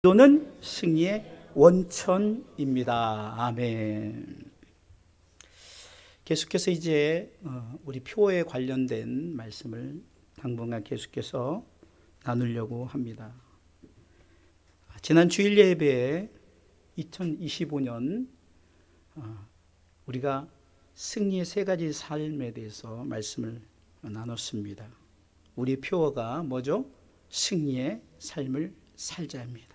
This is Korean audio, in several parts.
기도는 승리의 원천입니다. 아멘. 계속해서 이제 우리 표어에 관련된 말씀을 당분간 계속해서 나누려고 합니다. 지난 주일 예배에 2025년 우리가 승리의 세 가지 삶에 대해서 말씀을 나눴습니다. 우리 표어가 뭐죠? 승리의 삶을 살자입니다.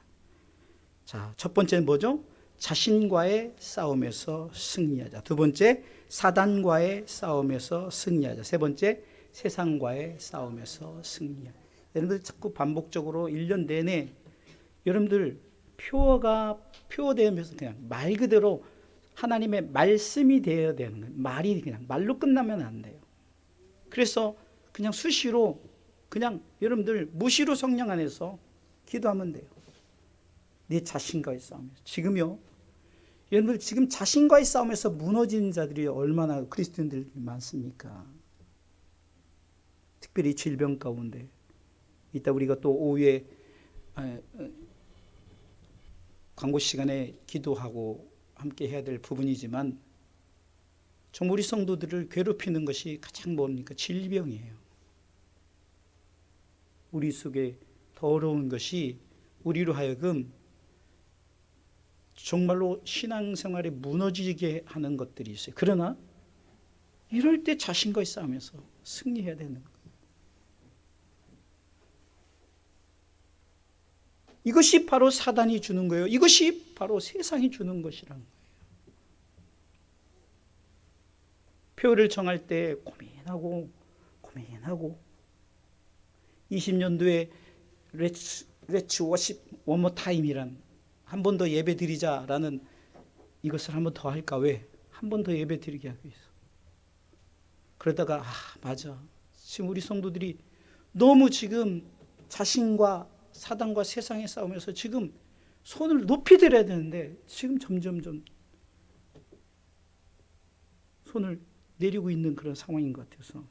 자, 첫 번째는 뭐죠? 자신과의 싸움에서 승리하자. 두 번째, 사단과의 싸움에서 승리하자. 세 번째, 세상과의 싸움에서 승리하자. 여러분들 자꾸 반복적으로 1년 내내 여러분들 표어되면서 그냥 말 그대로 하나님의 말씀이 되어야 되는 거예요. 말이 그냥 말로 끝나면 안 돼요. 그래서 그냥 수시로 그냥 여러분들 무시로 성령 안에서 기도하면 돼요. 내 자신과의 싸움에서. 지금요, 여러분들 지금 자신과의 싸움에서 무너지는 자들이 얼마나 그리스도인들이 많습니까? 특별히 질병 가운데. 이따 우리가 또 오후에 광고 시간에 기도하고 함께 해야 될 부분이지만 정말 우리 성도들을 괴롭히는 것이 가장 뭡니까? 질병이에요. 우리 속에 더러운 것이 우리로 하여금 정말로 신앙생활에 무너지게 하는 것들이 있어요. 그러나 이럴 때 자신과의 싸움에서 승리해야 되는 거예요. 이것이 바로 사단이 주는 거예요. 이것이 바로 세상이 주는 것이란 거예요. 표를 정할 때 고민하고 20년도에 Let's worship one more time이란 한 번 더 예배 드리자라는 이것을 한 번 더 할까? 왜? 한 번 더 예배 드리게 하기 위해서. 그러다가 맞아. 지금 우리 성도들이 너무 지금 자신과 사단과 세상의 싸움에서 지금 손을 높이 들어야 되는데 지금 점점점 손을 내리고 있는 그런 상황인 것 같아서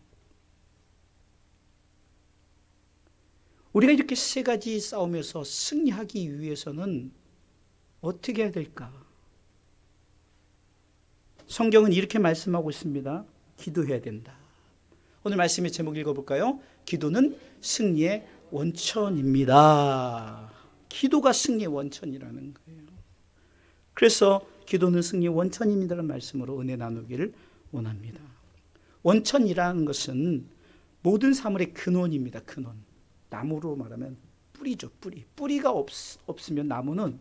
우리가 이렇게 세 가지 싸움에서 승리하기 위해서는 어떻게 해야 될까? 성경은 이렇게 말씀하고 있습니다. 기도해야 된다. 오늘 말씀의 제목 읽어볼까요? 기도는 승리의 원천입니다. 기도가 승리의 원천이라는 거예요. 그래서 기도는 승리의 원천입니다라는 말씀으로 은혜 나누기를 원합니다. 원천이라는 것은 모든 사물의 근원입니다. 근원. 나무로 말하면 뿌리죠. 뿌리가 없으면 나무는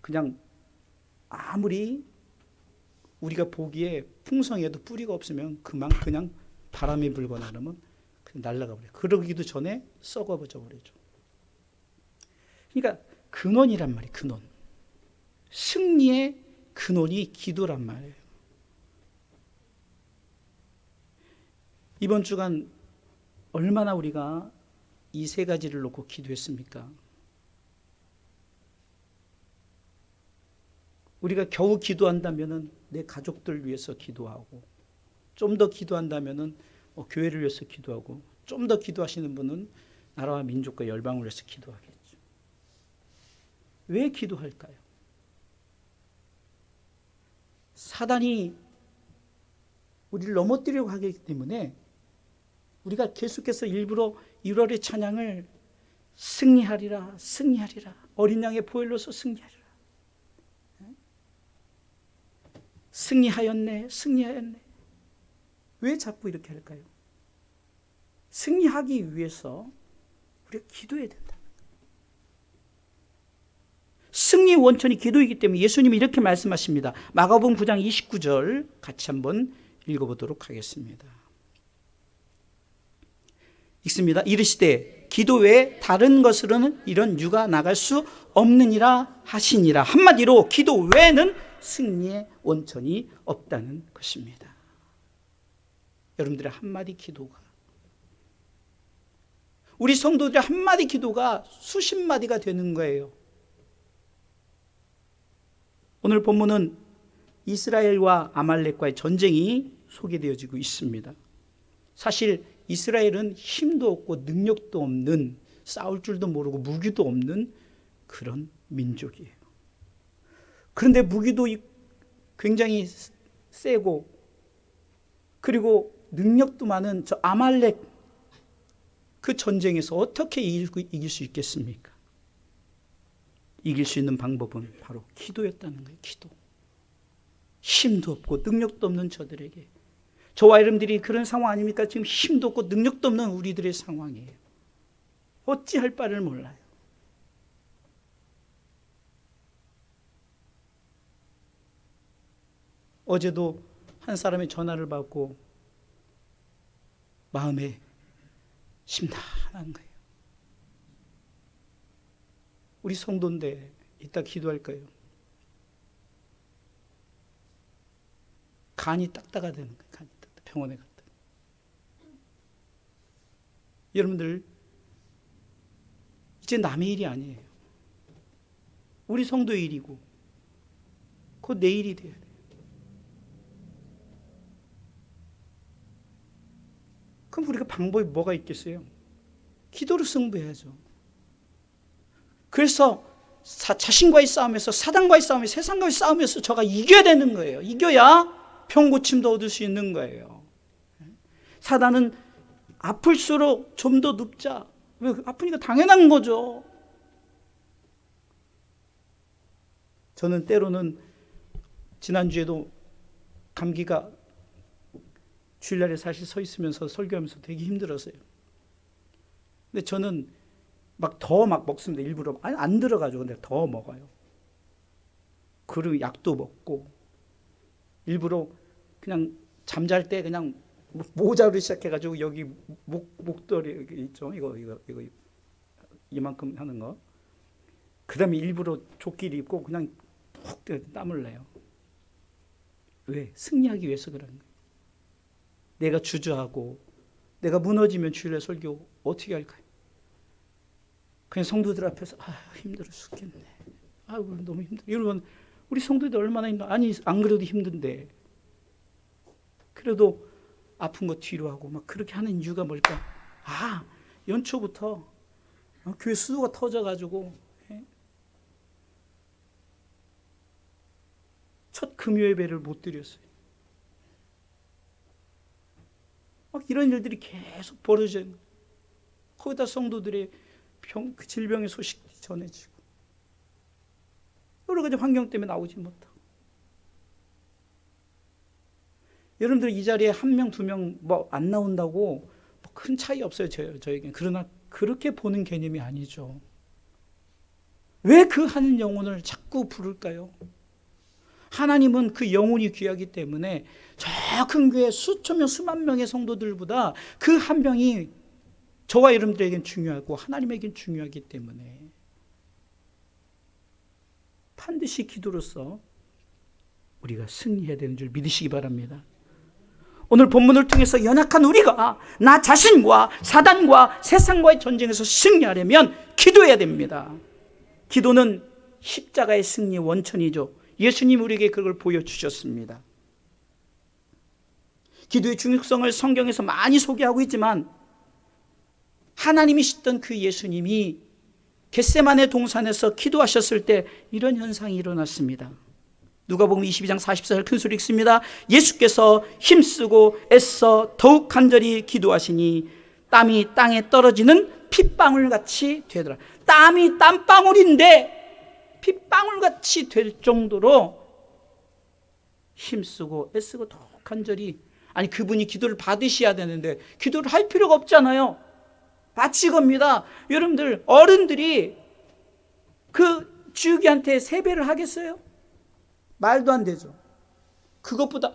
그냥 아무리 우리가 보기에 풍성해도 뿌리가 없으면 그냥 바람이 불거나 그러면 그냥 날아가 버려요. 그러기도 전에 썩어져 버리죠. 그러니까 근원이란 말이에요. 근원. 승리의 근원이 기도란 말이에요. 이번 주간 얼마나 우리가 이 세 가지를 놓고 기도했습니까? 우리가 겨우 기도한다면은 내 가족들 위해서 기도하고, 좀 더 기도한다면은 교회를 위해서 기도하고, 좀 더 기도하시는 분은 나라와 민족과 열방을 위해서 기도하겠죠. 왜 기도할까요? 사단이 우리를 넘어뜨리려고 하기 때문에 우리가 계속해서 일부러 1월의 찬양을 승리하리라 어린 양의 보혈로서 승리하리라 승리하였네. 왜 자꾸 이렇게 할까요? 승리하기 위해서 우리가 기도해야 된다. 승리의 원천이 기도이기 때문에 예수님이 이렇게 말씀하십니다. 마가복음 9장 29절 같이 한번 읽어보도록 하겠습니다. 읽습니다. 이르시되 기도 외에 다른 것으로는 이런 유가 나갈 수 없느니라 하시니라. 한마디로 기도 외에는 승리의 원천이 없다는 것입니다. 여러분들의 한마디 기도가, 우리 성도들의 한마디 기도가 수십 마디가 되는 거예요. 오늘 본문은 이스라엘과 아말렉과의 전쟁이 소개되어지고 있습니다. 사실 이스라엘은 힘도 없고 능력도 없는, 싸울 줄도 모르고 무기도 없는 그런 민족이에요. 그런데 무기도 굉장히 세고 그리고 능력도 많은 저 아말렉 그 전쟁에서 어떻게 이길 수 있겠습니까? 이길 수 있는 방법은 바로 기도였다는 거예요. 기도. 힘도 없고 능력도 없는 저들에게, 저와 여러분들이 그런 상황 아닙니까? 지금 힘도 없고 능력도 없는 우리들의 상황이에요. 어찌할 바를 몰라요. 어제도 한 사람의 전화를 받고 마음에 심란한 거예요. 우리 성도인데 이따 기도할까요? 간이 딱딱하다는 거예요. 간이 딱딱. 병원에 갔다. 여러분들 이제 남의 일이 아니에요. 우리 성도의 일이고 곧 내 일이 돼야 돼요. 그럼 우리가 방법이 뭐가 있겠어요? 기도로 승부해야죠. 그래서 자신과의 싸움에서, 사단과의 싸움에서, 세상과의 싸움에서 저가 이겨야 되는 거예요. 이겨야 병고침도 얻을 수 있는 거예요. 사단은 아플수록 좀 더 눕자. 왜? 아프니까 당연한 거죠. 저는 때로는 지난주에도 감기가 주일날에 사실 서 있으면서 설교하면서 되게 힘들었어요. 근데 저는 더 먹습니다. 일부러. 아니, 안 들어가죠. 근데 더 먹어요. 그리고 약도 먹고, 일부러 그냥 잠잘 때 그냥 모자로 시작해가지고 여기 목도리 여기 있죠. 이거 이만큼 하는 거. 그 다음에 일부러 조끼를 입고 그냥 푹 땀을 내요. 왜? 승리하기 위해서 그런 거예요. 내가 주저하고 내가 무너지면 주일날 설교 어떻게 할까요? 그냥 성도들 앞에서 힘들어 죽겠네. 아이고 너무 힘들어. 여러분 우리 성도들 얼마나 힘들어. 아니 안 그래도 힘든데 그래도 아픈 거 뒤로 하고 막 그렇게 하는 이유가 뭘까? 연초부터 교회 수도가 터져가지고 첫 금요예배를 못 드렸어요. 이런 일들이 계속 벌어져요. 거기다 성도들의 질병의 소식이 전해지고 여러 가지 환경 때문에 나오지 못하고. 여러분들 이 자리에 한 명, 두 명 안 나온다고 큰 차이 없어요. 저에게는. 그러나 그렇게 보는 개념이 아니죠. 왜 그 한 영혼을 자꾸 부를까요? 하나님은 그 영혼이 귀하기 때문에 저 큰 교회 수천 명, 수만 명의 성도들보다 그 한 명이 저와 여러분들에겐 중요하고 하나님에겐 중요하기 때문에 반드시 기도로서 우리가 승리해야 되는 줄 믿으시기 바랍니다. 오늘 본문을 통해서 연약한 우리가 나 자신과 사단과 세상과의 전쟁에서 승리하려면 기도해야 됩니다. 기도는 십자가의 승리의 원천이죠. 예수님 우리에게 그걸 보여주셨습니다. 기도의 중요성을 성경에서 많이 소개하고 있지만 하나님이시던 그 예수님이 겟세마네 동산에서 기도하셨을 때 이런 현상이 일어났습니다. 누가복음 22장 44절 큰 소리 읽습니다. 예수께서 힘쓰고 애써 더욱 간절히 기도하시니 땀이 땅에 떨어지는 핏방울같이 되더라. 땀이 땀방울인데 핏방울같이 될 정도로 힘쓰고 애쓰고 더욱 간절히. 아니 그분이 기도를 받으셔야 되는데 기도를 할 필요가 없잖아요. 마치 겁니다. 여러분들 어른들이 그 주기한테 세배를 하겠어요? 말도 안 되죠. 그것보다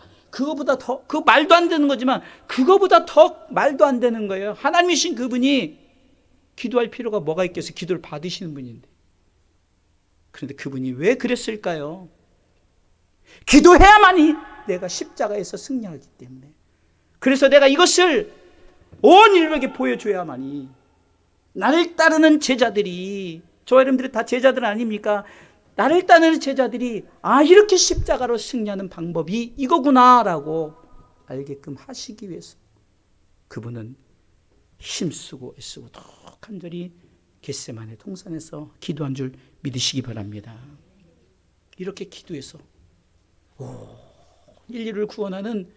더, 그 말도 안 되는 거지만 그거보다 더 말도 안 되는 거예요. 하나님이신 그분이 기도할 필요가 뭐가 있겠어요? 기도를 받으시는 분인데. 그런데 그분이 왜 그랬을까요? 기도해야만이 내가 십자가에서 승리하기 때문에. 그래서 내가 이것을 온 인류에게 보여줘야만이 나를 따르는 제자들이, 저와 여러분들이 다 제자들 아닙니까? 나를 따르는 제자들이 이렇게 십자가로 승리하는 방법이 이거구나라고 알게끔 하시기 위해서 그분은 힘쓰고 애쓰고 더 간절히 겟세마네 동산에서 기도한 줄 믿으시기 바랍니다. 이렇게 기도해서 인류를 구원하는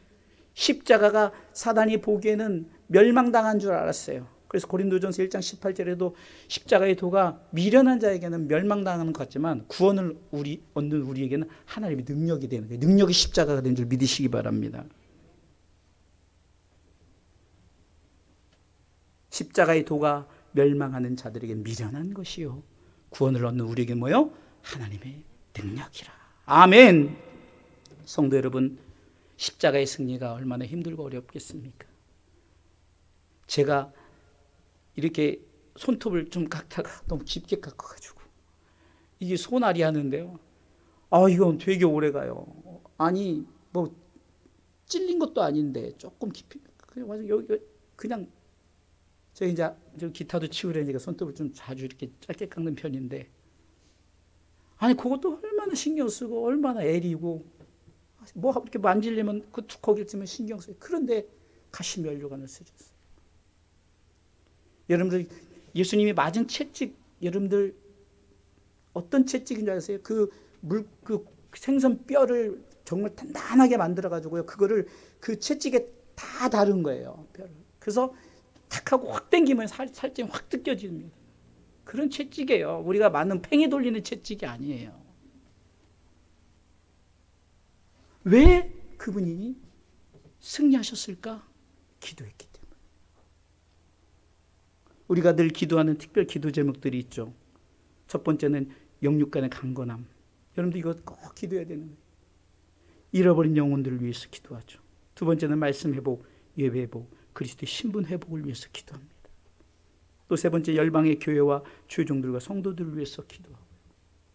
십자가가 사단이 보기에는 멸망당한 줄 알았어요. 그래서 고린도전서 1장 18절에도 십자가의 도가 미련한 자에게는 멸망당하는 것 같지만 구원을 얻는 우리에게는 하나님의 능력이 되는 거예요. 능력이 십자가가 된 줄 믿으시기 바랍니다. 십자가의 도가 멸망하는 자들에게 미련한 것이요 구원을 얻는 우리에게 뭐요? 하나님의 능력이라. 아멘. 성도 여러분, 십자가의 승리가 얼마나 힘들고 어렵겠습니까? 제가 이렇게 손톱을 좀 깎다가 너무 깊게 깎아가지고 이게 손알이 하는데요. 이건 되게 오래 가요. 아니 뭐 찔린 것도 아닌데 조금 깊이 그냥 여기 그냥 저 이제 기타도 치우려니까 손톱을 좀 자주 이렇게 짧게 깎는 편인데 아니 그것도 얼마나 신경 쓰고 얼마나 애리고 뭐 이렇게 만지려면 그 두꺼기쯤은 신경 써요. 그런데 가시 면류관을 쓰셨어요. 여러분들 예수님이 맞은 채찍 여러분들 어떤 채찍인 줄 아세요? 그 생선 뼈를 정말 단단하게 만들어 가지고요. 그거를 그 채찍에 다 다른 거예요. 뼈를. 그래서 탁 하고 확 당기면 살찜 확 뜯겨집니다. 그런 채찍이에요. 우리가 많은 팽이 돌리는 채찍이 아니에요. 왜 그분이 승리하셨을까? 기도했기 때문에. 우리가 늘 기도하는 특별 기도 제목들이 있죠. 첫 번째는 영육간의 강건함. 여러분들 이거 꼭 기도해야 되는 거예요. 잃어버린 영혼들을 위해서 기도하죠. 두 번째는 말씀 회복, 예배 회복, 그리스도의 신분 회복을 위해서 기도합니다. 또 세 번째 열방의 교회와 주의종들과 성도들을 위해서 기도하고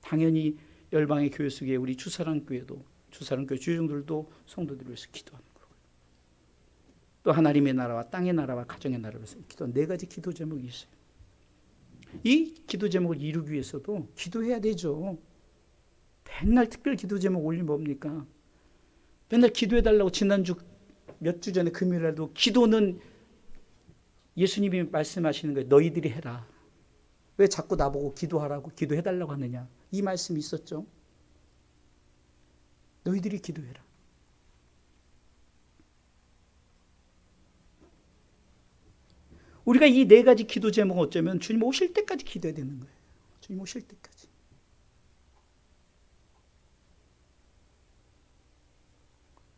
당연히 열방의 교회 속에 우리 주사랑교회도 주사랑교회 주의종들도 성도들을 위해서 기도하는 거고요. 또 하나님의 나라와 땅의 나라와 가정의 나라를 위해서 기도한 네 가지 기도 제목이 있어요. 이 기도 제목을 이루기 위해서도 기도해야 되죠. 맨날 특별 기도 제목 올리면 뭡니까? 맨날 기도해달라고 지난주 몇 주 전에 금요일에도 기도는 예수님이 말씀하시는 거예요. 너희들이 해라. 왜 자꾸 나보고 기도하라고 기도해달라고 하느냐. 이 말씀이 있었죠. 너희들이 기도해라. 우리가 이 네 가지 기도 제목은 어쩌면 주님 오실 때까지 기도해야 되는 거예요. 주님 오실 때까지.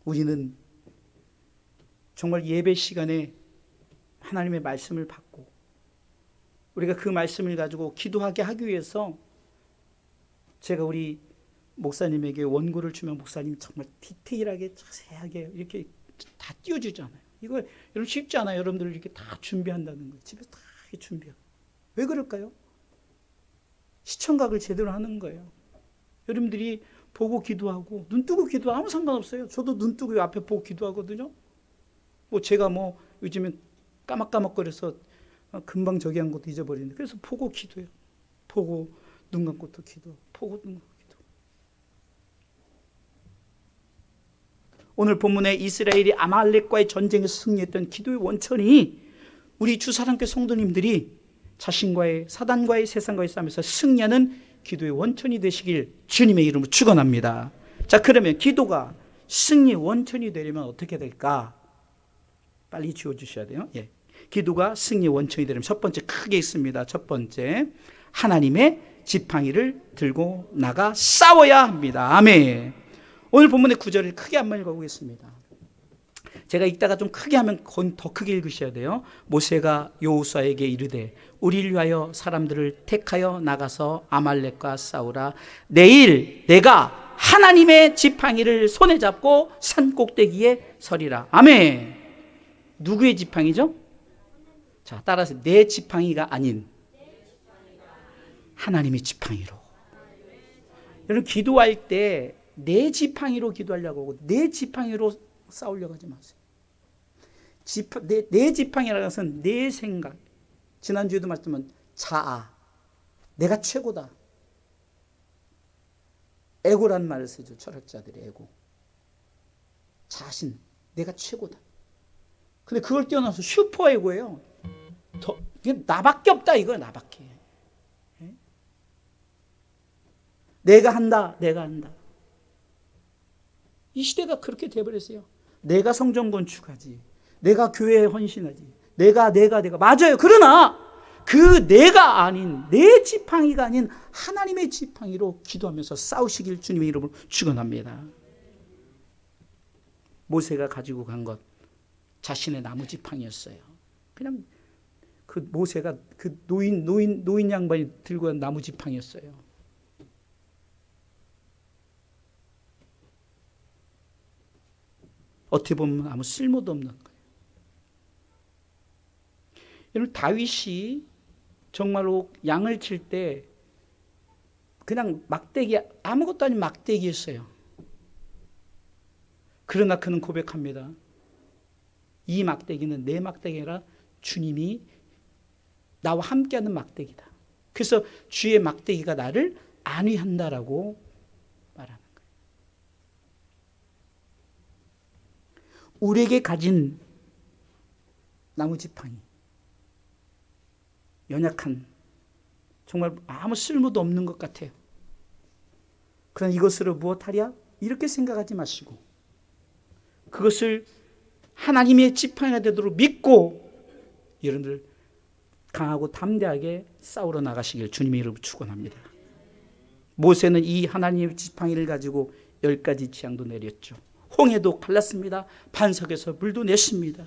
우리는 정말 예배 시간에 하나님의 말씀을 받고 우리가 그 말씀을 가지고 기도하게 하기 위해서 제가 우리 목사님에게 원고를 주면 목사님이 정말 디테일하게 자세하게 이렇게 다 띄워주잖아요. 이거 여러분 쉽지 않아요. 여러분들 이렇게 다 준비한다는 거예요. 집에서 다 이렇게 준비하고. 왜 그럴까요? 시청각을 제대로 하는 거예요. 여러분들이 보고 기도하고 눈 뜨고 기도 아무 상관없어요. 저도 눈 뜨고 앞에 보고 기도하거든요. 뭐 제가 뭐 요즘엔 까먹거려서 금방 저기 한 것도 잊어버리는데 그래서 보고 기도해요. 보고 눈 감고 또 기도. 보고 눈 감고 기도. 오늘 본문에 이스라엘이 아말렉과의 전쟁에서 승리했던 기도의 원천이 우리 주사랑교회 성도님들이 자신과의 사단과의 세상과의 싸움에서 승리하는 기도의 원천이 되시길 주님의 이름으로 축원합니다. 자, 그러면 기도가 승리의 원천이 되려면 어떻게 될까? 빨리 지워주셔야 돼요. 예. 기도가 승리의 원천이 되려면 첫 번째 크게 있습니다. 첫 번째, 하나님의 지팡이를 들고 나가 싸워야 합니다. 아멘. 오늘 본문의 구절을 크게 한번 읽어보겠습니다. 제가 읽다가 좀 크게 하면 더 크게 읽으셔야 돼요. 모세가 여호수아에게 이르되 우리를 위하여 사람들을 택하여 나가서 아말렉과 싸우라. 내일 내가 하나님의 지팡이를 손에 잡고 산 꼭대기에 서리라. 아멘. 누구의 지팡이죠? 자, 따라서 내 지팡이가 아닌 하나님의 지팡이로. 여러분 기도할 때 내 지팡이로 기도하려고 하고 내 지팡이로 싸우려고 하지 마세요. 내 지팡이라는 것은 내 생각. 지난주에도 말씀은 자아. 내가 최고다. 에고라는 말을 쓰죠. 철학자들의 에고. 자신. 내가 최고다. 근데 그걸 뛰어넘어서 슈퍼 에고예요. 나밖에 없다 이거야. 나밖에. 내가 한다, 내가 한다. 이 시대가 그렇게 돼버렸어요. 내가 성전 건축하지, 내가 교회에 헌신하지, 내가 맞아요. 그러나 그 내가 아닌, 내 지팡이가 아닌 하나님의 지팡이로 기도하면서 싸우시길 주님의 이름으로 축원합니다. 모세가 가지고 간 것 자신의 나무 지팡이였어요. 그냥 그 모세가 그 노인 양반이 들고 간 나무 지팡이였어요. 어떻게 보면 아무 쓸모도 없는 거예요. 여러분, 다윗이 정말로 양을 칠 때 그냥 막대기, 아무것도 아닌 막대기였어요. 그러나 그는 고백합니다. 이 막대기는 내 막대기라 주님이 나와 함께하는 막대기다. 그래서 주의 막대기가 나를 안위한다라고 말하는 거예요. 우리에게 가진 나무 지팡이, 연약한, 정말 아무 쓸모도 없는 것 같아요. 그러나 이것으로 무엇하랴? 이렇게 생각하지 마시고 그것을 하나님의 지팡이가 되도록 믿고 여러분들 강하고 담대하게 싸우러 나가시길 주님의 이름으로 축원합니다. 모세는 이 하나님의 지팡이를 가지고 10가지 재앙도 내렸죠. 홍해도 갈랐습니다. 반석에서 물도 냈습니다.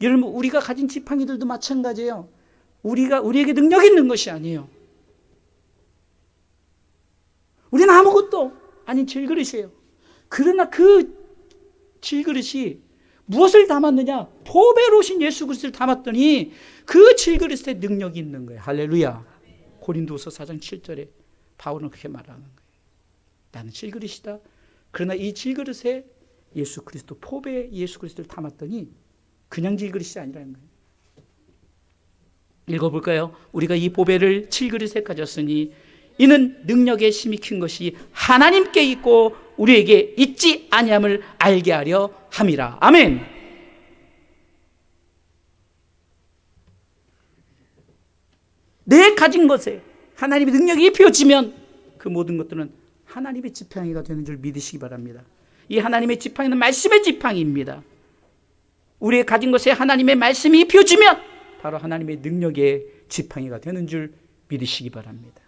여러분, 우리가 가진 지팡이들도 마찬가지예요. 우리에게 능력이 있는 것이 아니에요. 우리는 아무것도 아닌 질그릇이에요. 그러나 그 질그릇이 무엇을 담았느냐? 보배로 오신 예수 그리스도를 담았더니 그 질그릇에 능력이 있는 거예요. 할렐루야. 고린도후서 4장 7절에 바울은 그렇게 말하는 거예요. 나는 질그릇이다. 그러나 이 질그릇에 예수 그리스도, 포배에 예수 그리스도를 담았더니 그냥 질그릇이 아니라는 거예요. 읽어볼까요? 우리가 이 보배를 질그릇에 가졌으니 이는 능력의 힘이 큰 것이 하나님께 있고 우리에게 있지 아니함을 알게 하려 함이라. 아멘. 내 가진 것에 하나님의 능력이 입혀지면 그 모든 것들은 하나님의 지팡이가 되는 줄 믿으시기 바랍니다. 이 하나님의 지팡이는 말씀의 지팡이입니다. 우리의 가진 것에 하나님의 말씀이 입혀지면 바로 하나님의 능력의 지팡이가 되는 줄 믿으시기 바랍니다.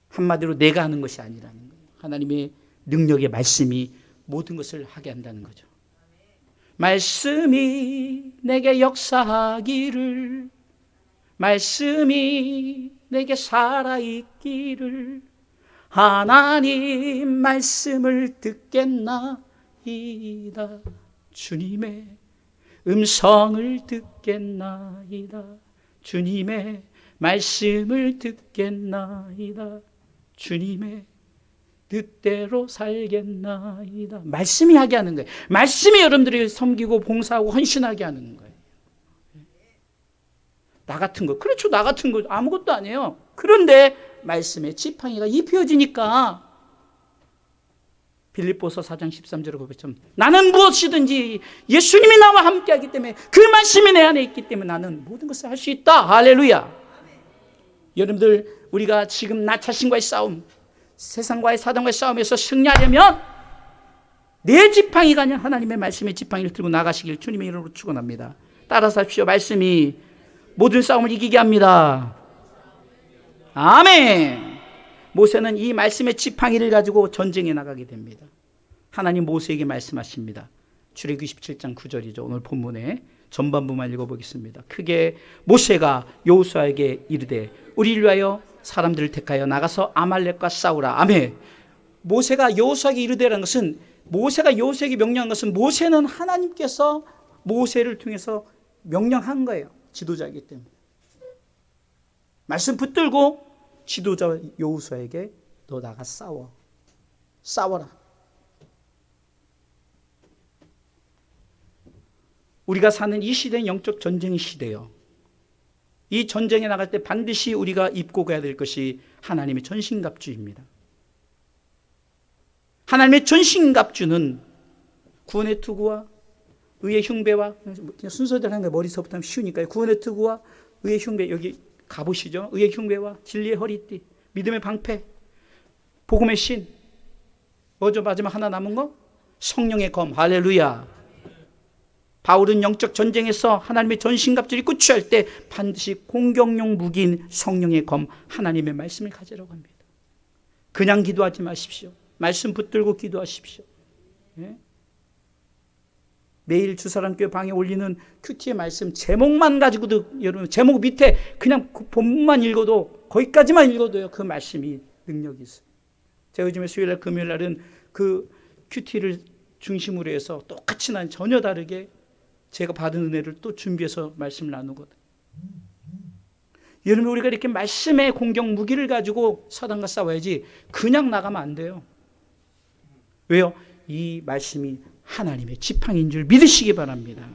한마디로 내가 하는 것이 아니라는 거예요. 하나님의 능력의 말씀이 모든 것을 하게 한다는 거죠. 말씀이 내게 역사하기를, 말씀이 내게 살아있기를, 하나님 말씀을 듣겠나이다. 주님의 음성을 듣겠나이다. 주님의 말씀을 듣겠나이다. 주님의 뜻대로 살겠나이다. 말씀이 하게 하는 거예요. 말씀이 여러분들이 섬기고 봉사하고 헌신하게 하는 거예요. 나 같은 거, 그렇죠. 나 같은 거 아무것도 아니에요. 그런데 말씀의 지팡이가 입혀지니까 빌립보서 4장 13절에 고백처럼 나는 무엇이든지 예수님이 나와 함께하기 때문에 그 말씀이 내 안에 있기 때문에 나는 모든 것을 할 수 있다. 할렐루야. 여러분들, 우리가 지금 나 자신과의 싸움, 세상과의 사단과의 싸움에서 승리하려면 내 지팡이가 아닌 하나님의 말씀의 지팡이를 들고 나가시길 주님의 이름으로 축원합니다. 따라서 하십시오. 말씀이 모든 싸움을 이기게 합니다. 아멘. 모세는 이 말씀의 지팡이를 가지고 전쟁에 나가게 됩니다. 하나님 모세에게 말씀하십니다. 출애굽기 27장 9절이죠. 오늘 본문의 전반부만 읽어보겠습니다. 크게 모세가 여호수아에게 이르되 우리를 위하여 사람들을 택하여 나가서 아말렉과 싸우라. 아멘. 모세가 여호수아에게 이르되라는 것은, 모세가 여호수아에게 명령한 것은 모세는 하나님께서 모세를 통해서 명령한 거예요. 지도자이기 때문에. 말씀 붙들고 지도자 여호수아에게 너 나가 싸워라. 우리가 사는 이 시대는 영적 전쟁의 시대예요. 이 전쟁에 나갈 때 반드시 우리가 입고 가야 될 것이 하나님의 전신갑주입니다. 하나님의 전신갑주는 구원의 투구와 의의 흉배와, 그냥 순서대로 하는 거예요. 머리서부터 하면 쉬우니까요. 구원의 투구와 의의 흉배, 여기 가보시죠. 의의 흉배와 진리의 허리띠, 믿음의 방패, 복음의 신. 뭐죠? 마지막 하나 남은 거? 성령의 검. 할렐루야. 바울은 영적 전쟁에서 하나님의 전신갑주를 입고 취할 때 반드시 공격용 무기인 성령의 검, 하나님의 말씀을 가지라고 합니다. 그냥 기도하지 마십시오. 말씀 붙들고 기도하십시오. 예? 매일 주사랑교회 방에 올리는 큐티의 말씀 제목만 가지고도, 여러분 제목 밑에 그냥 그 본문만 읽어도, 거기까지만 읽어도요, 그 말씀이 능력이 있어요. 제가 요즘에 수요일날 금요일날은 그 큐티를 중심으로 해서 똑같이 난 전혀 다르게 제가 받은 은혜를 또 준비해서 말씀을 나누거든요. 여러분, 우리가 이렇게 말씀의 공격 무기를 가지고 사단과 싸워야지 그냥 나가면 안 돼요. 왜요? 이 말씀이 하나님의 지팡이인 줄 믿으시기 바랍니다.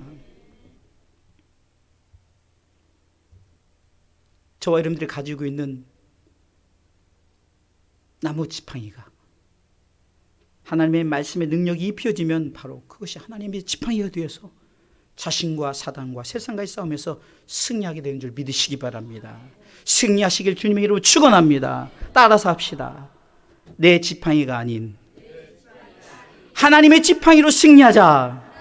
저와 여러분들이 가지고 있는 나무 지팡이가 하나님의 말씀의 능력이 입혀지면 바로 그것이 하나님의 지팡이가 되어서 자신과 사단과 세상과의 싸움에서 승리하게 되는 줄 믿으시기 바랍니다. 승리하시길 주님의 이름으로 축원합니다. 따라서 합시다. 내 지팡이가 아닌 하나님의 지팡이로 승리하자.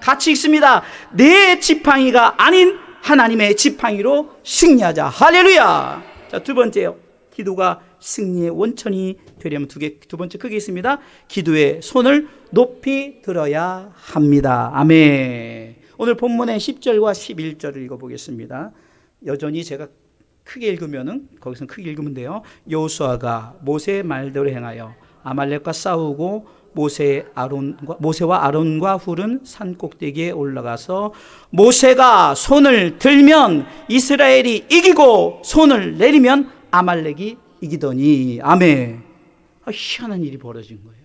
같이 읽습니다. 내 지팡이가 아닌 하나님의 지팡이로 승리하자. 할렐루야. 자, 두 번째요. 기도가 승리의 원천이 되려면 두 번째 크게 있습니다. 기도의 손을 높이 들어야 합니다. 아멘. 오늘 본문의 10절과 11절을 읽어보겠습니다. 여전히 제가 크게 읽으면은, 거기서는 크게 읽으면 돼요. 여호수아가 모세의 말대로 행하여 아말렉과 싸우고 모세와 아론과 훌은 산 꼭대기에 올라가서 모세가 손을 들면 이스라엘이 이기고 손을 내리면 아말렉이 이기더니. 아멘. 희한한 일이 벌어진 거예요.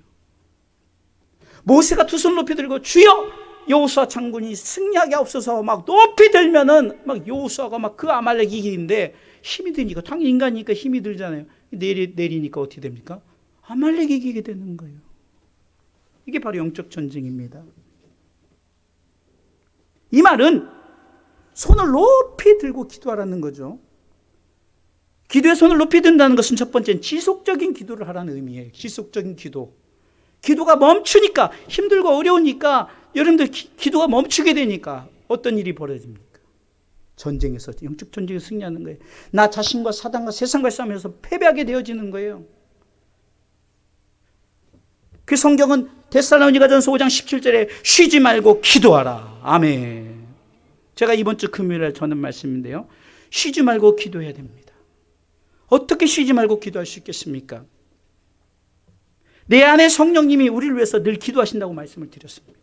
모세가 두 손 높이 들고 주여, 여호수아 장군이 승리하게 없어서 막 높이 들면은 막 여호수아가 막 그 아말렉이 이기는데 힘이 드니까, 당연히 인간이니까 힘이 들잖아요. 내리니까 어떻게 됩니까? 아말렉이 이기게 되는 거예요. 이게 바로 영적 전쟁입니다. 이 말은 손을 높이 들고 기도하라는 거죠. 기도에 손을 높이 든다는 것은 첫 번째는 지속적인 기도를 하라는 의미예요. 지속적인 기도. 기도가 멈추니까, 힘들고 어려우니까, 여러분들 기도가 멈추게 되니까 어떤 일이 벌어집니까? 전쟁에서, 영적 전쟁에서 승리하는 거예요. 나 자신과 사단과 세상과 싸우면서 패배하게 되어지는 거예요. 그 성경은 데살로니가전서 5장 17절에 쉬지 말고 기도하라. 아멘. 제가 이번 주 금요일에 전한 말씀인데요. 쉬지 말고 기도해야 됩니다. 어떻게 쉬지 말고 기도할 수 있겠습니까? 내 안에 성령님이 우리를 위해서 늘 기도하신다고 말씀을 드렸습니다.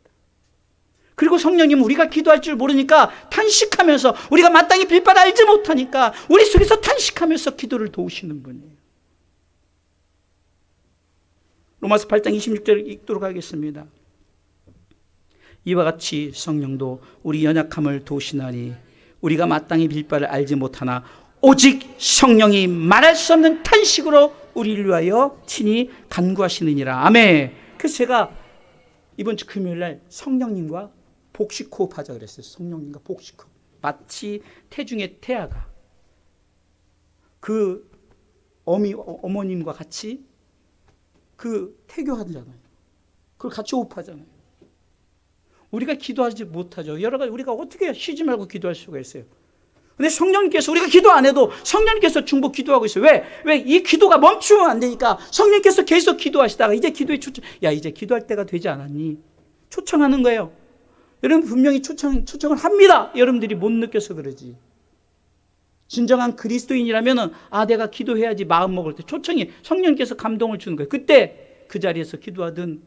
그리고 성령님은 우리가 기도할 줄 모르니까 탄식하면서, 우리가 마땅히 빌 바를 알지 못하니까 우리 속에서 탄식하면서 기도를 도우시는 분이에요. 로마서 8장 26절을 읽도록 하겠습니다. 이와 같이 성령도 우리 연약함을 도우시나니 우리가 마땅히 빌 바를 알지 못하나 오직 성령이 말할 수 없는 탄식으로 우리를 위하여 친히 간구하시느니라. 아멘. 그래서 제가 이번 주 금요일날 성령님과 복식 호흡하자 그랬어요. 성령님과 복식 호흡. 마치 태중의 태아가 그 어머님과 같이 그 태교하잖아요. 그걸 같이 호흡하잖아요. 우리가 기도하지 못하죠. 여러 가지 우리가 어떻게 쉬지 말고 기도할 수가 있어요. 근데 성령님께서, 우리가 기도 안 해도 성령님께서 중보 기도하고 있어요. 왜 이 기도가 멈추면 안 되니까 성령님께서 계속 기도하시다가 이제 기도에 이제 기도할 때가 되지 않았니? 초청하는 거예요. 여러분 분명히 초청을 합니다. 여러분들이 못 느껴서 그러지. 진정한 그리스도인이라면은 내가 기도해야지 마음 먹을 때 초청이, 성령님께서 감동을 주는 거예요. 그때 그 자리에서 기도하든,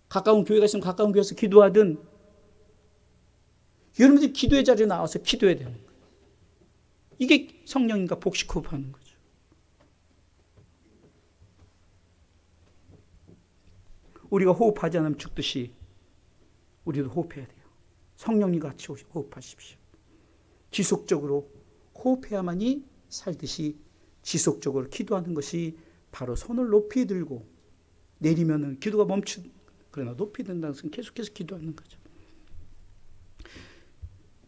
가까운 교회가 있으면 가까운 교회에서 기도하든, 여러분들이 기도의 자리에 나와서 기도해야 되는 거예요. 이게 성령님과 복식 호흡하는 거죠. 우리가 호흡하지 않으면 죽듯이 우리도 호흡해야 돼요. 성령님과 같이 호흡하십시오. 지속적으로 호흡해야만이 살듯이 지속적으로 기도하는 것이 바로 손을 높이 들고 내리면은 기도가 그러나 높이 든다는 것은 계속해서 기도하는 거죠.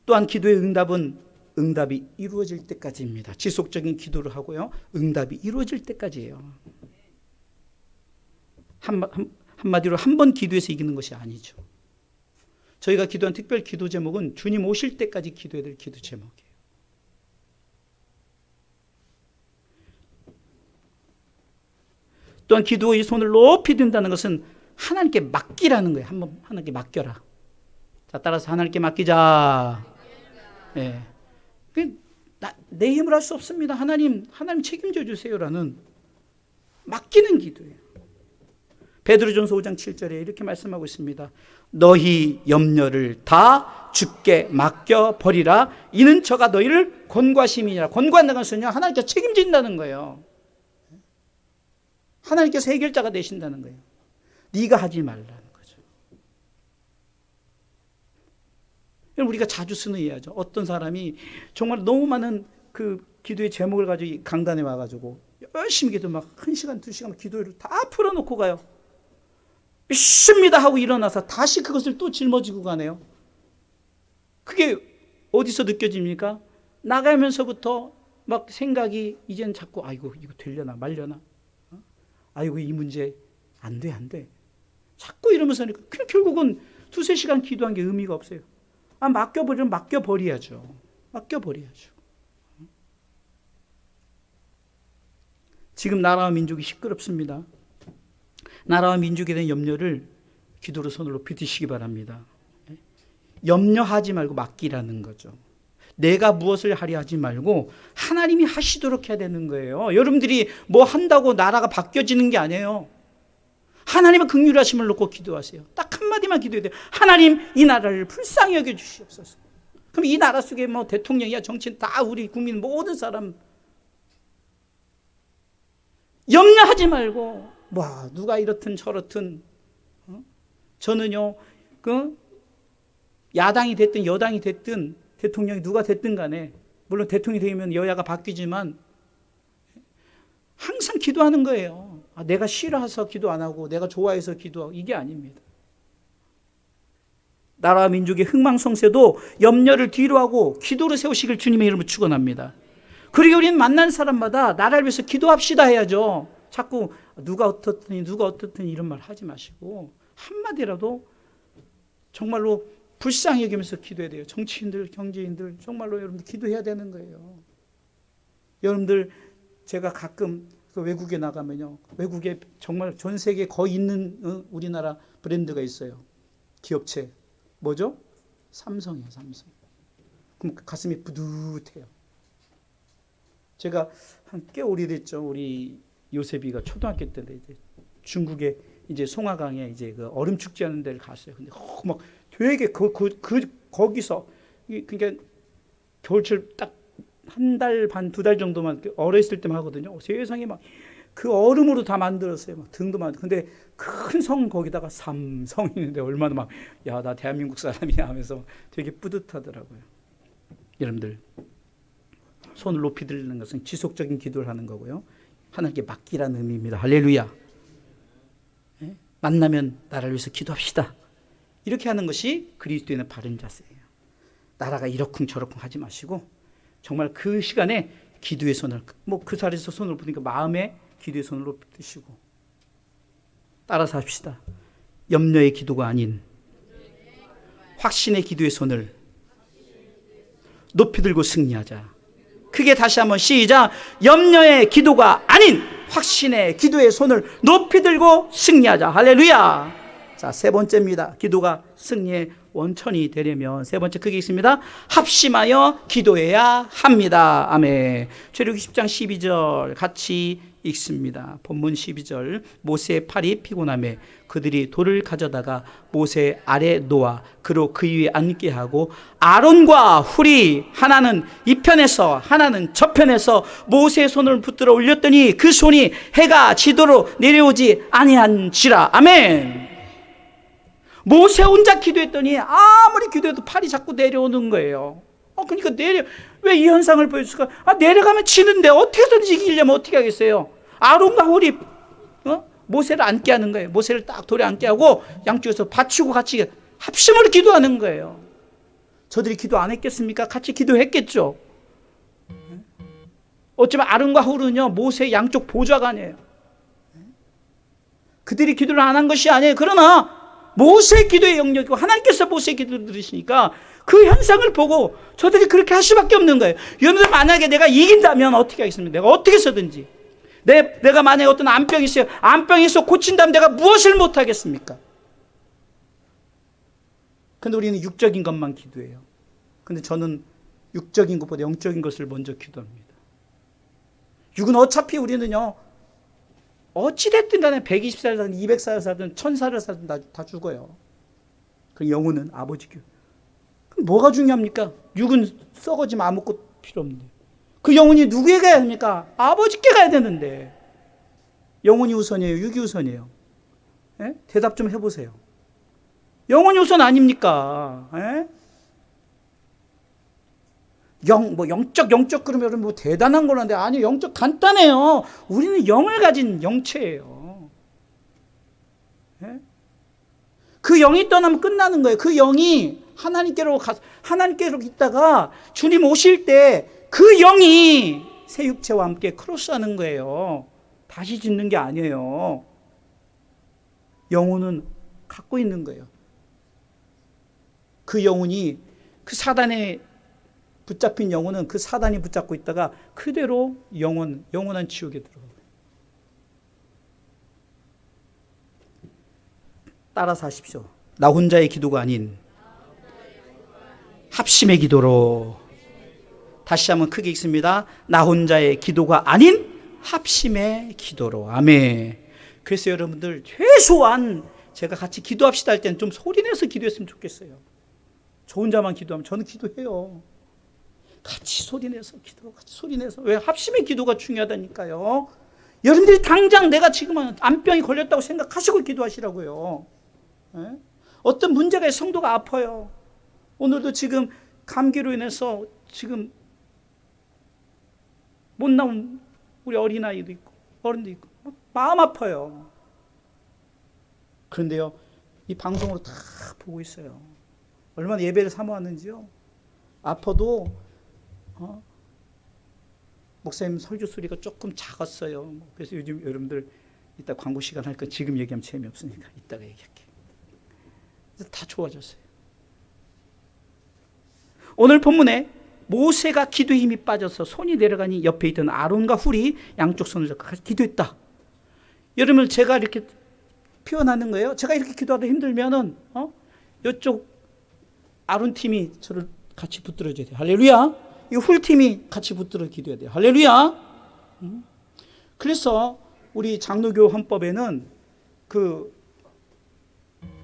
또한 기도의 응답은 응답이 이루어질 때까지입니다. 지속적인 기도를 하고요. 응답이 이루어질 때까지예요. 한마디로 한 번 기도해서 이기는 것이 아니죠. 저희가 기도한 특별 기도 제목은 주님 오실 때까지 기도해야 될 기도 제목이에요. 또한 기도의 손을 높이 든다는 것은 하나님께 맡기라는 거예요. 한번 하나님께 맡겨라. 자, 따라서 하나님께 맡기자. 예. 내 힘으로 할 수 없습니다. 하나님 책임져 주세요라는 맡기는 기도예요. 베드로전서 5장 7절에 이렇게 말씀하고 있습니다. 너희 염려를 다 주께 맡겨 버리라. 이는 저가 너희를 권고하심이니라. 권고한다는 것은요, 하나님께서 책임진다는 거예요. 하나님께서 해결자가 되신다는 거예요. 네가 하지 말라는 거죠. 우리가 자주 쓰는 이야기죠. 어떤 사람이 정말 너무 많은 그 기도의 제목을 가지고 강단에 와가지고 열심히 기도 막 1시간, 2시간 기도를 다 풀어놓고 가요. 믿습니다 하고 일어나서 다시 그것을 또 짊어지고 가네요. 그게 어디서 느껴집니까? 나가면서부터 막 생각이 이제는 자꾸 아이고 이거 되려나 말려나, 아이고 이 문제 안 돼. 자꾸 이러면서 결국은 2-3시간 기도한 게 의미가 없어요. 맡겨버리면 맡겨버려야죠. 지금 나라와 민족이 시끄럽습니다. 나라와 민족에 대한 염려를 기도로 손을 높이 드시기 바랍니다. 염려하지 말고 맡기라는 거죠. 내가 무엇을 하려 하지 말고 하나님이 하시도록 해야 되는 거예요. 여러분들이 뭐 한다고 나라가 바뀌어지는 게 아니에요. 하나님의 긍휼하심을 놓고 기도하세요. 딱 한마디만 기도해야 돼요. 하나님, 이 나라를 불쌍히 여겨 주시옵소서. 그럼 이 나라 속에 뭐 대통령이야 정치인 다 우리 국민 모든 사람 염려하지 말고 누가 이렇든 저렇든 저는요 야당이 됐든 여당이 됐든 대통령이 누가 됐든 간에, 물론 대통령이 되면 여야가 바뀌지만 항상 기도하는 거예요. 내가 싫어해서 기도 안 하고 내가 좋아해서 기도하고 이게 아닙니다. 나라와 민족의 흥망성쇠도 염려를 뒤로 하고 기도로 세우시길 주님의 이름으로 축원합니다. 그리고 우리는 만난 사람마다 나라를 위해서 기도합시다 해야죠. 자꾸 누가 어떻더니 이런 말 하지 마시고 한마디라도 정말로 불쌍히 여기면서 기도해야 돼요. 정치인들, 경제인들 정말로 여러분들 기도해야 되는 거예요. 여러분들 제가 가끔 외국에 나가면요, 외국에 정말 전 세계에 거의 있는 우리나라 브랜드가 있어요. 기업체 뭐죠? 삼성이에요. 삼성. 그럼 가슴이 뿌듯해요. 제가 한 꽤 오래됐죠. 우리 요셉이가 초등학교 때인데 이제 중국에 이제 송화강에 이제 그 얼음 축제 하는 데를 갔어요. 근데 막 되게 거기서 그러니까 겨울철 딱 1달 반, 2달 정도만 얼어있을 때만 하거든요. 세상에 막 그 얼음으로 다 만들었어요. 막 등도 만들고. 근데 큰 성 거기다가 삼성 있는데 얼마나 막 야, 나 대한민국 사람이야 하면서 되게 뿌듯하더라고요. 여러분들 손을 높이 들는 것은 지속적인 기도를 하는 거고요. 하나님께 맡기라는 의미입니다. 할렐루야. 만나면 나라를 위해서 기도합시다. 이렇게 하는 것이 그리스도인의 바른 자세예요. 나라가 이러쿵저러쿵 하지 마시고 정말 그 시간에 기도의 손을, 그 자리에서 손을 보니까 마음에 기도의 손을 높이 드시고 따라서 합시다. 염려의 기도가 아닌 확신의 기도의 손을 높이 들고 승리하자. 크게 다시 한번 시작. 염려의 기도가 아닌 확신의 기도의 손을 높이 들고 승리하자. 할렐루야. 자, 세 번째입니다. 기도가 승리의 원천이 되려면 세 번째 크게 있습니다. 합심하여 기도해야 합니다. 아멘. 출애굽기 10장 12절 같이 읽습니다. 본문 12절. 모세의 팔이 피곤하매 그들이 돌을 가져다가 모세 아래 놓아 그로 그 위에 앉게 하고 아론과 훌이 하나는 이 편에서 하나는 저 편에서 모세의 손을 붙들어 올렸더니 그 손이 해가 지도록 내려오지 아니한지라. 아멘. 모세 혼자 기도했더니 아무리 기도해도 팔이 자꾸 내려오는 거예요. 그러니까 왜 이 현상을 보여줄까? 내려가면 지는데 어떻게든지 이기려면 어떻게 하겠어요? 아론과 훌이 모세를 앉게 하는 거예요. 모세를 딱 돌에 앉게 하고 양쪽에서 받치고 같이 합심으로 기도하는 거예요. 저들이 기도 안 했겠습니까? 같이 기도했겠죠. 어쩌면 아론과 훌은요 모세의 양쪽 보좌가 아니에요. 그들이 기도를 안 한 것이 아니에요. 그러나 모세의 기도의 영역이고 하나님께서 모세의 기도를 들으시니까 그 현상을 보고 저들이 그렇게 할 수밖에 없는 거예요. 여러분들 만약에 내가 이긴다면 어떻게 하겠습니까? 내가 어떻게 해서든지 내가 만약에 어떤 암병이 있어요. 암병에서 고친다면 내가 무엇을 못하겠습니까? 근데 우리는 육적인 것만 기도해요. 근데 저는 육적인 것보다 영적인 것을 먼저 기도합니다. 육은 어차피 우리는요 어찌됐든 간에 120살 살든 200살 살든 1000살을 살든 다 죽어요. 그 영혼은 아버지 교. 그럼 뭐가 중요합니까? 육은 썩어지면 아무것도 필요 없는데 그 영혼이 누구에게 가야 합니까? 아버지께 가야 되는데 영혼이 우선이에요? 육이 우선이에요? 예? 대답 좀 해보세요. 영혼이 우선 아닙니까? 예? 영적 그러면 여러분 뭐 대단한 거라는데 아니 영적 간단해요. 우리는 영을 가진 영체예요. 예? 그 영이 떠나면 끝나는 거예요. 그 영이 하나님께로 있다가 주님 오실 때 그 영이 새 육체와 함께 크로스하는 거예요. 다시 짓는 게 아니에요. 영혼은 갖고 있는 거예요. 그 영혼이 그 사단에 붙잡힌 영혼은 그 사단이 붙잡고 있다가 그대로 영원한 지옥에 들어가요. 따라서 하십시오. 나 혼자의 기도가 아닌 합심의 기도로. 다시 한번 크게 읽습니다. 나 혼자의 기도가 아닌 합심의 기도로. 아멘. 그래서 여러분들 최소한 제가 같이 기도합시다 할 때는 좀 소리내서 기도했으면 좋겠어요. 저 혼자만 기도하면 저는 기도해요. 같이 소리내서 기도, 같이 소리내서. 왜? 합심의 기도가 중요하다니까요. 여러분들이 당장 내가 지금 암병이 걸렸다고 생각하시고 기도하시라고요. 네? 어떤 문제가 성도가 아파요. 오늘도 지금 감기로 인해서 지금 못 나온 우리 어린아이도 있고 어른도 있고 마음 아파요. 그런데요 이 방송으로 다 보고 있어요. 얼마나 예배를 사모하는지요. 아파도 목사님 설교 소리가 조금 작았어요. 그래서 요즘 여러분들 이따 광고 시간 할 거 지금 얘기하면 재미없으니까 이따가 얘기할게. 다 좋아졌어요. 오늘 본문에 모세가 기도에 힘이 빠져서 손이 내려가니 옆에 있던 아론과 훌이 양쪽 손을 잡고 같이 기도했다. 여러분 제가 이렇게 표현하는 거예요. 제가 이렇게 기도하다 힘들면은 이쪽 아론 팀이 저를 같이 붙들어줘야 돼요. 할렐루야. 이 훌 팀이 같이 붙들어 기도해야 돼요. 할렐루야. 그래서 우리 장로교 헌법에는 그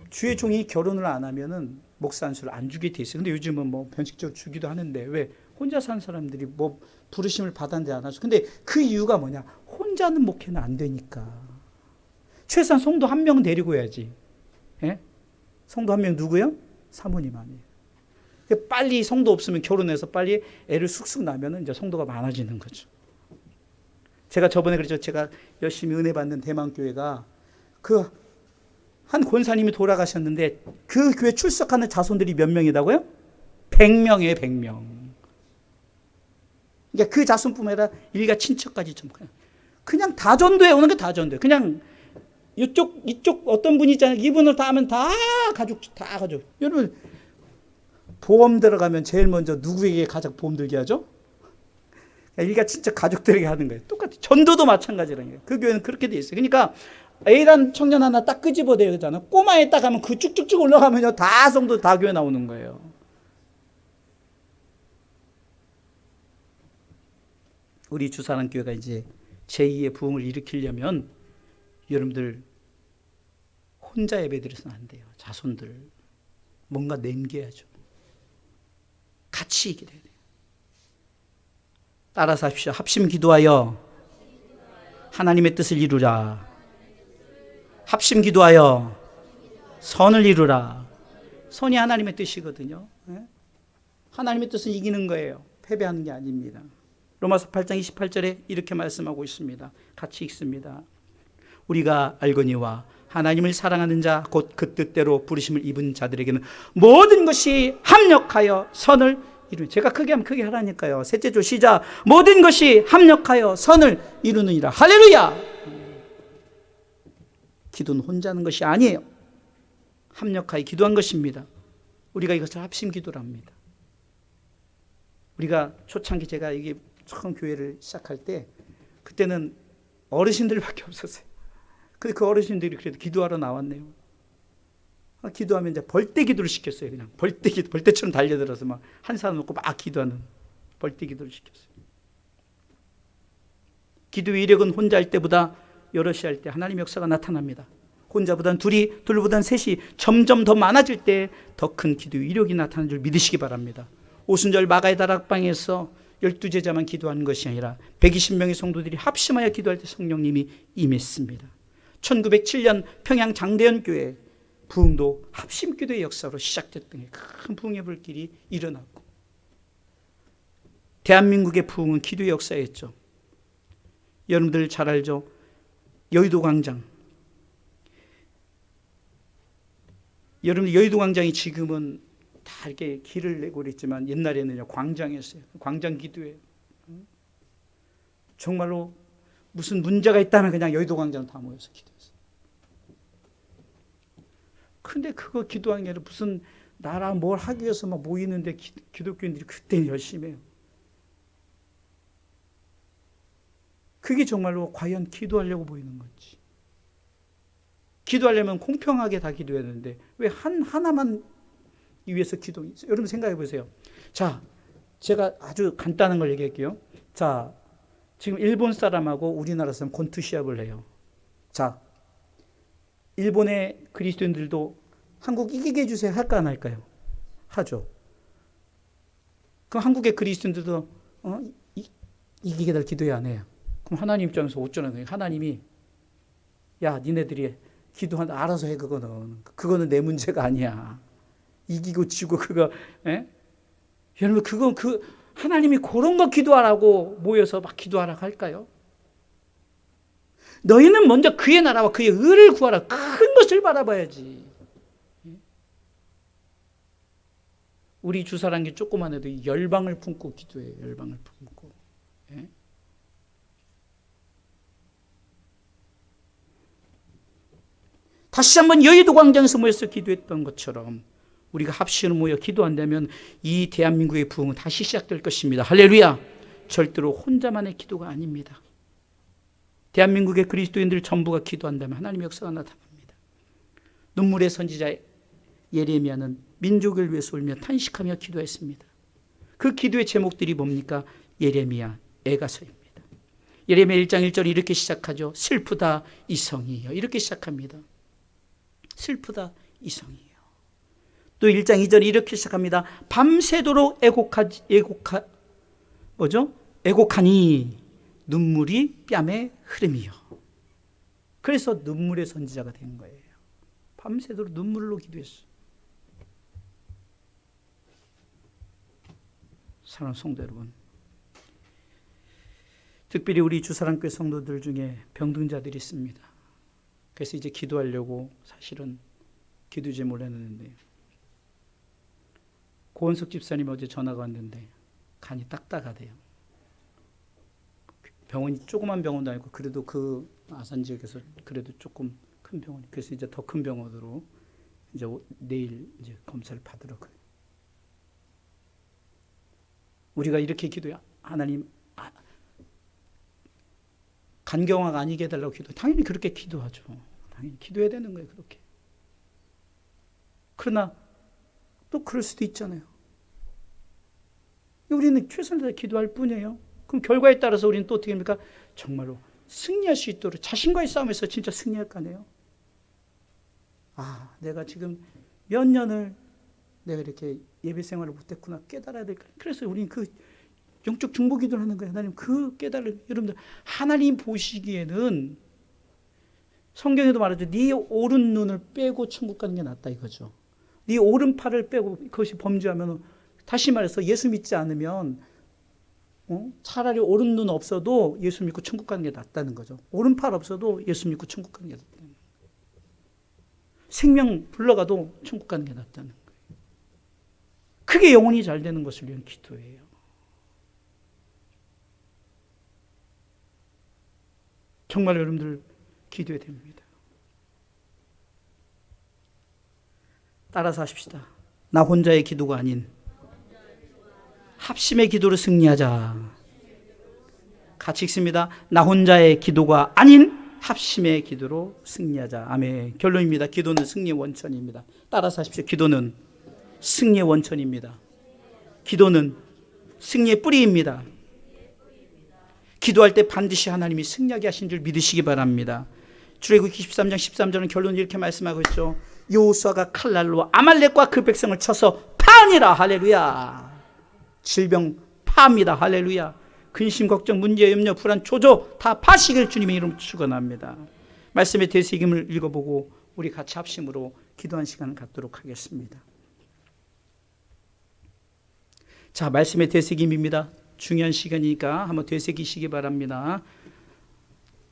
주의 종이 결혼을 안 하면은 목사 안수를 안 주게 돼 있어요. 근데 요즘은 뭐 변칙적으로 주기도 하는데 왜 혼자 사는 사람들이 뭐 부르심을 받았는데 안 하죠. 근데 그 이유가 뭐냐? 혼자는 목회는 안 되니까. 최소한 성도 한 명 데리고 해야지. 예? 성도 한 명 누구요? 사모님 아니에요. 빨리 성도 없으면 결혼해서 빨리 애를 쑥쑥 낳으면 이제 성도가 많아지는 거죠. 제가 저번에 그랬죠. 제가 열심히 은혜 받는 대만교회가 그 한 권사님이 돌아가셨는데 그 교회 출석하는 자손들이 몇 명이라고요? 100명이에요. 100명. 그러니까 그 자손뿐만 아니라 일가 친척까지 좀 그냥 다 전도해 오는 게 다 전도해. 그냥 이쪽 어떤 분이 있잖아요. 이분을 다 하면 다 가족. 여러분 보험 들어가면 제일 먼저 누구에게 가장 보험 들게 하죠? 일가 친척 가족들에게 하는 거예요. 똑같아요. 전도도 마찬가지라는 거예요. 그 교회는 그렇게 돼 있어요. 그러니까 A란 청년 하나 딱 끄집어내야 되잖아. 꼬마에 딱 하면 그 쭉쭉쭉 올라가면요. 다 성도 다 교회 나오는 거예요. 우리 주사랑교회가 이제 제2의 부흥을 일으키려면 여러분들 혼자 예배드려서는 안 돼요. 자손들 뭔가 남겨야죠. 같이 기도해야 돼요. 따라서 하십시오. 합심 기도하여 하나님의 뜻을 이루라. 합심 기도하여 선을 이루라. 선이 하나님의 뜻이거든요. 하나님의 뜻은 이기는 거예요. 패배하는 게 아닙니다. 로마서 8장 28절에 이렇게 말씀하고 있습니다. 같이 읽습니다. 우리가 알거니와 하나님을 사랑하는 자 곧 그 뜻대로 부르심을 입은 자들에게는 모든 것이 합력하여 선을 이루니. 제가 크게 하면 크게 하라니까요. 셋째 줄 시작. 모든 것이 합력하여 선을 이루느니라. 할렐루야. 기도는 혼자 하는 것이 아니에요. 합력하여 기도한 것입니다. 우리가 이것을 합심 기도랍니다. 우리가 초창기 제가 이게 처음 교회를 시작할 때 그때는 어르신들밖에 없었어요. 근데 그 어르신들이 그래도 기도하러 나왔네요. 기도하면 이제 벌떼 기도를 시켰어요. 그냥 벌떼 기도, 벌떼처럼 달려들어서 막 한 사람 놓고 막 기도하는 벌떼 기도를 시켰어요. 기도의 이력은 혼자 할 때보다 여럿이 할 때 하나님의 역사가 나타납니다. 혼자보다는 둘이, 둘보다는 셋이 점점 더 많아질 때 더 큰 기도의 이력이 나타나는 줄 믿으시기 바랍니다. 오순절 마가의 다락방에서 12제자만 기도하는 것이 아니라 120명의 성도들이 합심하여 기도할 때 성령님이 임했습니다. 1907년 평양 장대현 교회 부흥도 합심 기도의 역사로 시작됐던 큰 부흥의 불길이 일어났고, 대한민국의 부흥은 기도의 역사였죠. 여러분들 잘 알죠? 여의도 광장. 여러분, 여의도 광장이 지금은 다 이렇게 길을 내고 그랬지만 옛날에는 광장이었어요. 광장 기도회예요. 정말로 무슨 문제가 있다면 그냥 여의도 광장 다 모여서 기도했어요. 근데 그거 기도하는 게 아니라 무슨 나라 뭘 하기 위해서 막 모이는데 기독교인들이 그때는 열심히 해요. 그게 정말로 과연 기도하려고 모이는 건지. 기도하려면 공평하게 다 기도해야 되는데 왜 하나만 위해서 기도? 여러분 생각해 보세요. 자, 제가 아주 간단한 걸 얘기할게요. 자, 지금 일본 사람하고 우리나라 사람 권투 시합을 해요. 자, 일본의 그리스도인들도 한국 이기게 해주세요 할까 안 할까요? 하죠. 그럼 한국의 그리스도인들도 이기게 달 기도해 안 해요? 그럼 하나님 입장에서 어쩌는 하나님이 야, 니네들이 기도한다 알아서 해. 그거는 내 문제가 아니야. 이기고 지고 그거. 여러분, 그건 하나님이 그런 거 기도하라고 모여서 막 기도하라고 할까요? 너희는 먼저 그의 나라와 그의 의를 구하라. 큰 것을 바라봐야지. 우리 주사랑이 조그만 해도 열방을 품고 기도해요. 열방을 품고. 다시 한번 여의도 광장에서 모여서 기도했던 것처럼 우리가 합심으로 모여 기도한다면 이 대한민국의 부흥은 다시 시작될 것입니다. 할렐루야. 절대로 혼자만의 기도가 아닙니다. 대한민국의 그리스도인들 전부가 기도한다면 하나님의 역사가 나타납니다. 눈물의 선지자 예레미야는 민족을 위해서 울며 탄식하며 기도했습니다. 그 기도의 제목들이 뭡니까? 예레미야 애가서입니다. 예레미야 1장 1절 이렇게 시작하죠. 슬프다 이성이여. 이렇게 시작합니다. 슬프다 이성이여. 또 1장 2절 이렇게 시작합니다. 밤새도록 애곡하니 눈물이 뺨에 흐름이요. 그래서 눈물의 선지자가 된 거예요. 밤새도록 눈물로 기도했어요. 사랑하는 성도 여러분, 특별히 우리 주사랑교회 성도들 중에 병든자들이 있습니다. 그래서 이제 기도하려고 사실은 기도 제목을 해놨는데, 고원석 집사님 어제 전화가 왔는데 간이 딱딱하대요. 병원이 조그만 병원도 아니고 그래도 그 아산 지역에서 그래도 조금 큰 병원이, 그래서 이제 더 큰 병원으로 이제 내일 이제 검사를 받으러 가요. 우리가 이렇게 기도해. 하나님, 간경화가 아니게 해달라고 기도. 당연히 그렇게 기도하죠. 당연히 기도해야 되는 거예요. 그렇게. 그러나 또 그럴 수도 있잖아요. 우리는 최선을 다해 기도할 뿐이에요. 그럼 결과에 따라서 우리는 또 어떻게 합니까? 정말로 승리할 수 있도록 자신과의 싸움에서 진짜 승리할 거 아니에요. 내가 지금 몇 년을 내가 이렇게 예배 생활을 못했구나 깨달아야 될까. 그래서 우리는 그 영적 중보기도를 하는 거예요. 하나님 그 깨달을, 여러분들 하나님 보시기에는 성경에도 말하죠. 네 오른 눈을 빼고 천국 가는 게 낫다 이거죠. 네 오른팔을 빼고 그것이 범죄하면, 다시 말해서 예수 믿지 않으면 차라리 오른 눈 없어도 예수 믿고 천국 가는 게 낫다는 거죠. 오른팔 없어도 예수 믿고 천국 가는 게 낫다는 거예요. 생명 불러가도 천국 가는 게 낫다는 거예요. 그게 영혼이 잘 되는 것을 위한 기도예요. 정말 여러분들 기도해야 됩니다. 따라서 하십시다. 나 혼자의 기도가 아닌 합심의 기도로 승리하자. 같이 읽습니다. 나 혼자의 기도가 아닌 합심의 기도로 승리하자. 아멘. 결론입니다. 기도는 승리의 원천입니다. 따라서 하십시오. 기도는 승리의 원천입니다. 기도는 승리의 뿌리입니다. 기도할 때 반드시 하나님이 승리하게 하신 줄 믿으시기 바랍니다. 출애굽기 13장 13절은 결론을 이렇게 말씀하고 있죠. 여호수아가 칼날로 아말렉과 그 백성을 쳐서 파니라. 할렐루야. 질병 파입니다. 할렐루야. 근심, 걱정, 문제, 염려, 불안, 초조 다 파시길 주님의 이름으로 축원합니다. 말씀의 되새김을 읽어보고 우리 같이 합심으로 기도한 시간을 갖도록 하겠습니다. 자, 말씀의 되새김입니다. 중요한 시간이니까 한번 되새기시기 바랍니다.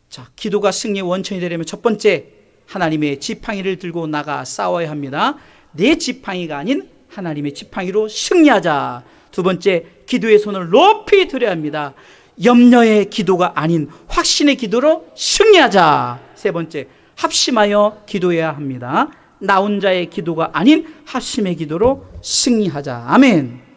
자, 기도가 승리의 원천이 되려면 첫 번째, 하나님의 지팡이를 들고 나가 싸워야 합니다. 내 지팡이가 아닌 하나님의 지팡이로 승리하자. 두 번째, 기도의 손을 높이 들어야 합니다. 염려의 기도가 아닌 확신의 기도로 승리하자. 세 번째, 합심하여 기도해야 합니다. 나 혼자의 기도가 아닌 합심의 기도로 승리하자. 아멘.